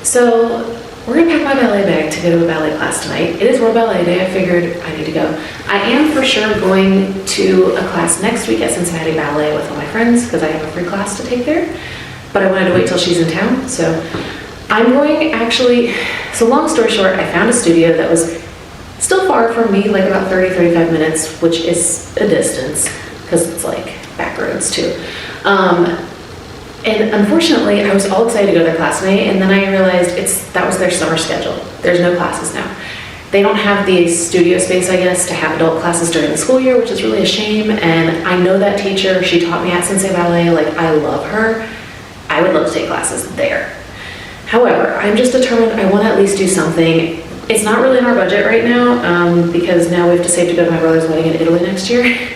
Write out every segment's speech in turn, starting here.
So we're gonna pack my ballet bag to go to a ballet class tonight. It is World Ballet Day. I figured I need to go. I am for sure going to a class next week at Cincinnati Ballet with all my friends because I have a free class to take there. But I wanted to wait till she's in town. So I'm going actually, so long story short, I found a studio that was still far from me, like about 30-35 minutes, which is a distance because it's like back roads too. And unfortunately, I was all excited to go to their class tonight, and then I realized that was their summer schedule. There's no classes now. They don't have the studio space, I guess, to have adult classes during the school year, which is really a shame. And I know that teacher, she taught me at Cincinnati Ballet, like I love her. I would love to take classes there. However, I'm just determined I want to at least do something. It's not really in our budget right now, because now we have to save to go to my brother's wedding in Italy next year.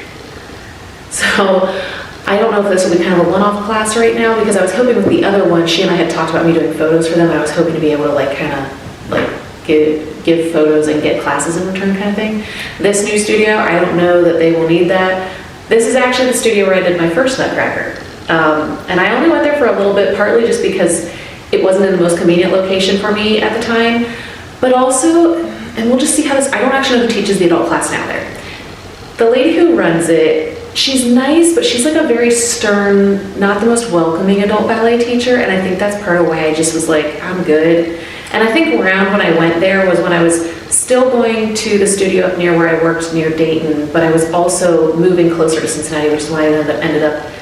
So I don't know if this will be kind of a one-off class right now, because I was hoping with the other one, she and I had talked about me doing photos for them, and I was hoping to be able to like kind of like give photos and get classes in return kind of thing. This new studio, I don't know that they will need that. This is actually the studio where I did my first Nutcracker. And I only went there for a little bit, partly just because it wasn't in the most convenient location for me at the time, but also, and we'll just see how this, I don't actually know who teaches the adult class now there. The lady who runs it, she's nice, but she's like a very stern, not the most welcoming adult ballet teacher, and I think that's part of why I just was like, I'm good. And I think around when I went there was when I was still going to the studio up near where I worked near Dayton, but I was also moving closer to Cincinnati, which is why I ended up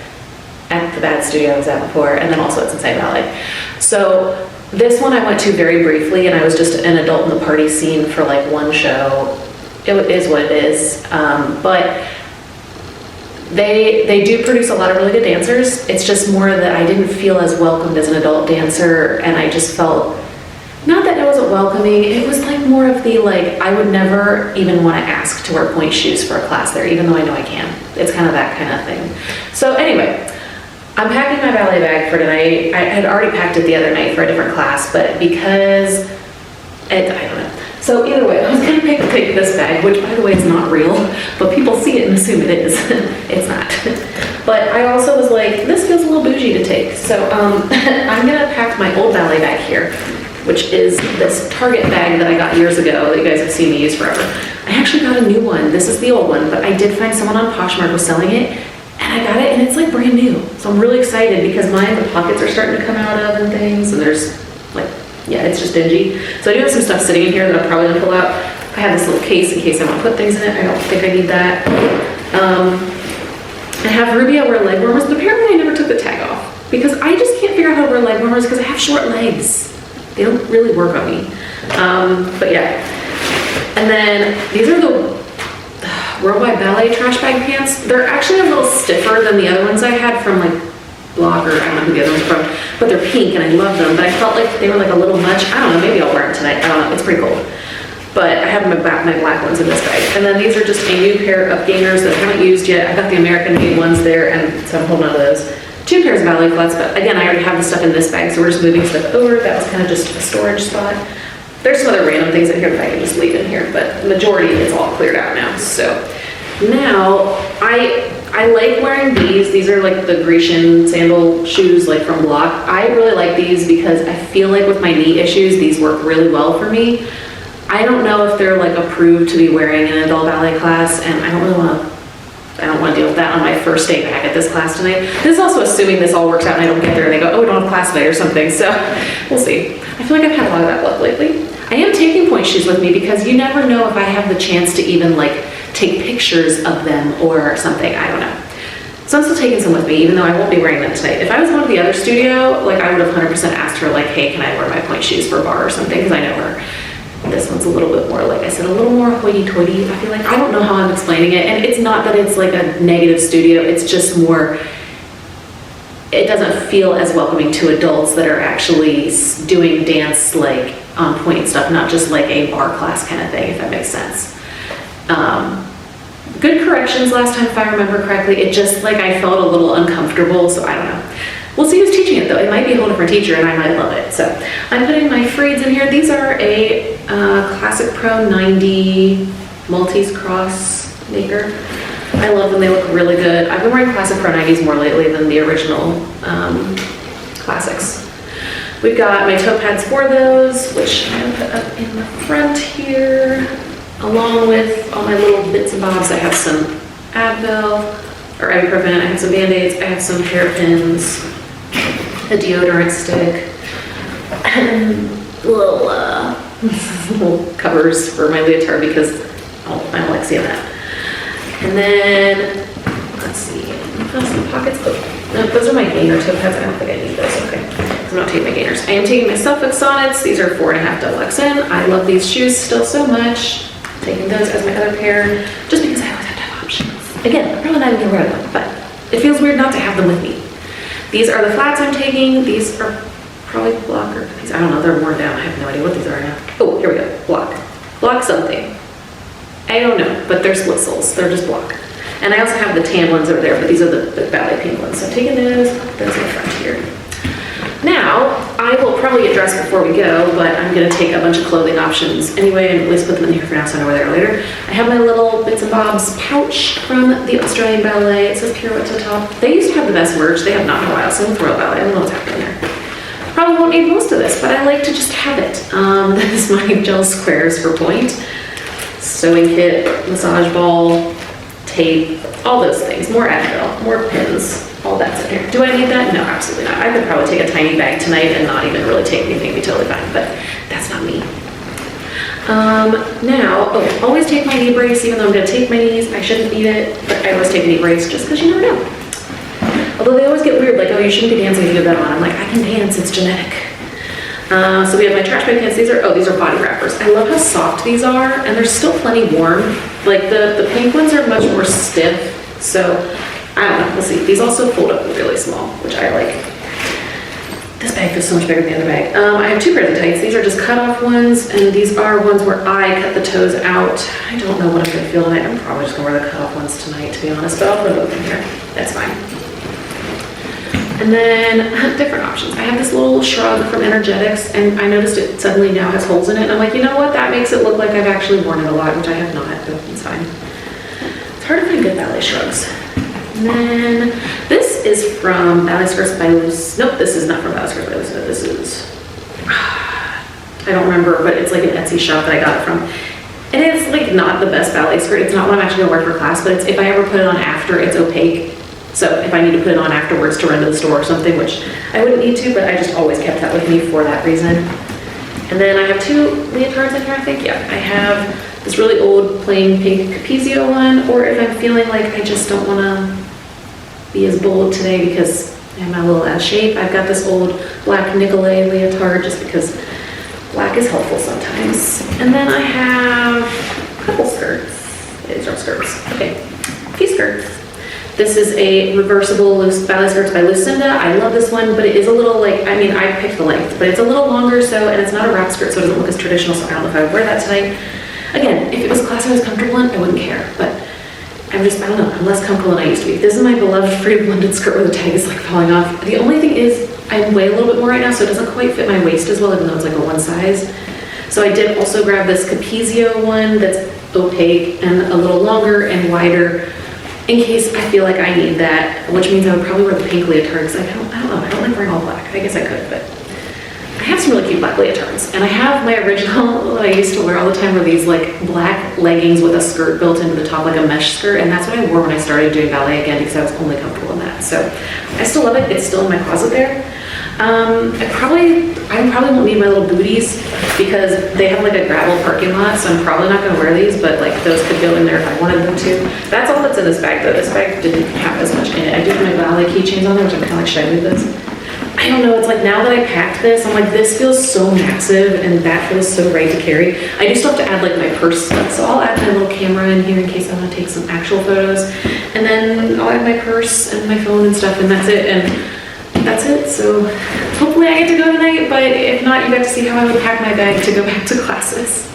at the bad studio I was at before, and then also at Cincinnati Ballet. So this one I went to very briefly, and I was just an adult in the party scene for like one show. It is what it is, but they do produce a lot of really good dancers. It's just more that I didn't feel as welcomed as an adult dancer, and I just felt, not that it wasn't welcoming, it was like more of the like, I would never even want to ask to wear point shoes for a class there, even though I know I can. It's kind of that kind of thing. So anyway, I'm packing my ballet bag for tonight. I had already packed it the other night for a different class, but because, I don't know. So either way, I was gonna take this bag, which by the way is not real, but people see it and assume it is. It's not. But I also was like, this feels a little bougie to take. So I'm gonna pack my old ballet bag here, which is this Target bag that I got years ago that you guys have seen me use forever. I actually got a new one. This is the old one, but I did find someone on Poshmark was selling it, and I got it, and it's like brand new. So I'm really excited because mine, the pockets are starting to come out of and things, and there's like, yeah, it's just dingy. So I do have some stuff sitting in here that I'm probably gonna pull out. I have this little case in case I want to put things in it. I don't think I need that. I have Rubia wear leg warmers, but apparently I never took the tag off because I just can't figure out how to wear leg warmers because I have short legs. They don't really work on me. But yeah. And then these are the Worldwide Ballet trash bag pants. They're actually a little stiffer than the other ones I had from like Block, or I don't know who the other one's from, but they're pink and I love them, but I felt like they were like a little much. I don't know, maybe I'll wear them tonight. I don't know, it's pretty cold. But I have my black ones in this bag. And then these are just a new pair of gainers that I haven't used yet. I got the American made ones there, and so I'm holding on to those. 2 pairs of ballet flats, but again, I already have the stuff in this bag, so we're just moving stuff over. That was kind of just a storage spot. There's some other random things in here that I can just leave in here, but the majority is all cleared out now. So now I like wearing these. These are like the Grecian sandal shoes, like from Block. I really like these because I feel like with my knee issues, these work really well for me. I don't know if they're like approved to be wearing in an adult ballet class, and I don't want to deal with that on my first day back at this class tonight. This is also assuming this all works out and I don't get there and they go, oh, we don't have class tonight or something. So we'll see. I feel like I've had a lot of that luck lately. I am taking point shoes with me because you never know if I have the chance to even like take pictures of them or something. I don't know. So I'm still taking some with me, even though I won't be wearing them tonight. If I was going to the other studio, like I would have 100% asked her like, hey, can I wear my point shoes for a bar or something? Because I know her. This one's a little bit more, like I said, a little more hoity-toity. I feel like, I don't know how I'm explaining it. And it's not that it's like a negative studio. It's just more, it doesn't feel as welcoming to adults that are actually doing dance like on point and stuff, not just like a bar class kind of thing, if that makes sense. Good corrections last time, if I remember correctly. It just like I felt a little uncomfortable, so I don't know. We'll see who's teaching it though. It might be a whole different teacher and I might love it. So I'm putting my Freeds in here. These are a Classic Pro 90 Maltese cross maker. I love them, they look really good. I've been wearing Classic Pro 90s more lately than the original classics. We've got my toe pads for those, which I'm gonna put up in the front here, along with all my little bits and bobs. I have some Advil, or ibuprofen, I have some Band-Aids, I have some hairpins, a deodorant stick, and little covers for my leotard because I don't like seeing that. And then, let's see, some pockets. Oh, no, those are my gainer toe pads. I don't think I need those. Okay, I'm not taking my gainers. I am taking my Suffolk Sonnets. These are 4.5 deluxe in. I love these shoes still so much. I'm taking those as my other pair, just because I always have to have options. Again, I'm probably not even gonna wear them, but it feels weird not to have them with me. These are the flats I'm taking. These are probably block or these, I don't know, they're worn down. I have no idea what these are now. Oh, here we go, block something. I don't know, but they're split soles. They're just block. And I also have the tan ones over there, but these are the ballet pink ones. So I'm taking those in the front here. Now, I will probably get dressed before we go, but I'm gonna take a bunch of clothing options anyway, and at least put them in here for now so I know where they are later. I have my little bits and bobs pouch from the Australian Ballet. It says Pirouette to the top. They used to have the best merch. They have not in a while, so with World Ballet, I don't know what's happening there. Probably won't need most of this, but I like to just have it. This is my gel squares for point. Sewing kit, massage ball, tape, all those things. More Advil, more pins, all that's in here. Do I need that? No, absolutely not. I could probably take a tiny bag tonight and not even really take anything, be totally fine, but that's not me. Always take my knee brace, even though I'm gonna take my knees. I shouldn't need it, but I always take a knee brace just because you never know. Although they always get weird, like, oh, you shouldn't be dancing if you have that on. I'm like, I can dance, it's genetic. So we have my trash bag pins. These are body wrappers. I love how soft these are, and they're still plenty warm. Like the pink ones are much more stiff, so I don't know, we'll see. These also fold up really small, which I like. This bag feels so much bigger than the other bag. I have two pairs of tights. These are just cut-off ones, and these are ones where I cut the toes out. I don't know what I'm gonna feel tonight. I'm probably just gonna wear the cut-off ones tonight, to be honest, but I'll put them in here. That's fine. And then different options. I have this little shrug from Energetics, and I noticed it suddenly now has holes in it. And I'm like, you know what? That makes it look like I've actually worn it a lot, which I have not, but it's fine. It's hard to find good ballet shrugs. And then this is from Ballet Skirts by Luce. Nope, this is not from Ballet Skirts by Luce. This is, I don't remember, but it's like an Etsy shop that I got it from. And it's like not the best ballet skirt. It's not what I'm actually gonna wear for class, but it's, if I ever put it on after, it's opaque. So if I need to put it on afterwards to run to the store or something, which I wouldn't need to, but I just always kept that with me for that reason. And then I have two leotards in here, I think. Yeah, I have this really old plain pink Capezio one, or if I'm feeling like I just don't wanna be as bold today because I'm a little out of shape, I've got this old black Nicolay leotard just because black is helpful sometimes. And then I have a couple skirts. These are skirts. Okay, a few skirts. This is a reversible loose Ballet Skirts by Lucinda. I love this one, but it is a little like, I mean, I picked the length, but it's a little longer, so, and it's not a wrap skirt, so it doesn't look as traditional, so I don't know if I would wear that tonight. Again, if it was a class I was comfortable in, I wouldn't care, but I don't know, I'm less comfortable than I used to be. This is my beloved free blended skirt where the tag is like falling off. The only thing is, I weigh a little bit more right now, so it doesn't quite fit my waist as well, even though it's like a one size. So I did also grab this Capezio one that's opaque and a little longer and wider, in case I feel like I need that, which means I would probably wear the pink leotard because I don't know, I don't like wearing all black. I guess I could, but I have some really cute black leotards. And I have my original, that I used to wear all the time, were these like black leggings with a skirt built into the top, like a mesh skirt. And that's what I wore when I started doing ballet again because I was only comfortable in that. So I still love it. It's still in my closet there. I probably won't need my little booties because they have like a gravel parking lot, so I'm probably not gonna wear these, but like those could go in there if I wanted them to. That's all that's in this bag though. This bag didn't have as much in it. I do have my ballet keychains on there, which I'm kind of like, should I move this? I don't know, it's like now that I packed this, I'm like, this feels so massive and that feels so right to carry. I do still have to add like my purse stuff, so I'll add my little camera in here in case I want to take some actual photos. And then I'll add my purse and my phone and stuff, and that's it. And that's it. So hopefully I get to go tonight, but if not, you got to see how I would pack my bag to go back to classes.